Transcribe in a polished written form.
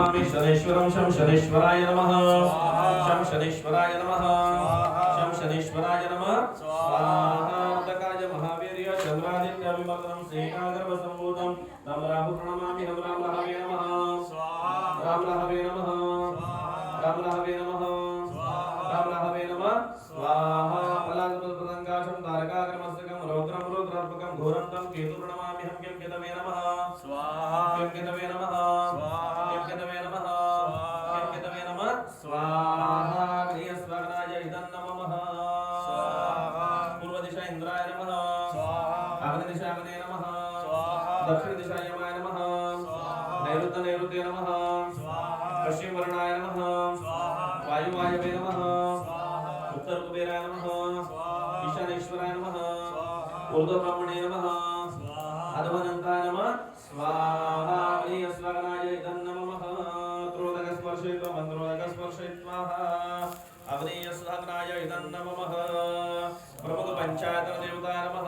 शनेश्वरं शं शनेश्वराय नमः शं शनेश्वराय नमः शं शनेश्वराय नमः स्वाहा उदकाय महावीर्य चंद्रादित्य विमग्नं श्रीकागर्भसम्भूतं तं राहु प्रणमामि हम राम लहवे नमः स्वाहा राम लहवे नमः राम लहवे नमः राम लहवे नमः स्वाहा फलात्मपदंगाशं तारकाग्रमस्तकं रौद्रं रुद्रात्मकं घोरं तं केतु प्रणमामि हम किं केतवे नमः स्वाहा किं केतवे नमः स्वाहा किं केतवे नमः किं केतवे नमः स्वाहा गृहस्वग्नाय इदं नमः स्वाहा पूर्वदिशा इंद्राय नमः स्वाहा अग्निदिशा अग्ने नमः स्वाहा दक्षिणदिशा यमाय नमः स्वाहा नैऋत्य नमः स्वाहा पश्चिमवर्णाय नमः स्वाहा वायुवायवे नमः स्वाहा उत्तर कुबेराय नमः स्वाहा ईशानेश्वराय नमः स्वाहा ऊर्ध्वब्रह्मणे नमः स्वाहा अधोअनंताय नमः स्वाहा गृहस्वग्नाय इदं नमः त्रोदकस्पर्शयित्वा मन्त्रोदकस्पर्शयित्वा अग्नेयस्वग्नाय इदं नमः प्रमुख पंचायत देवताय नमः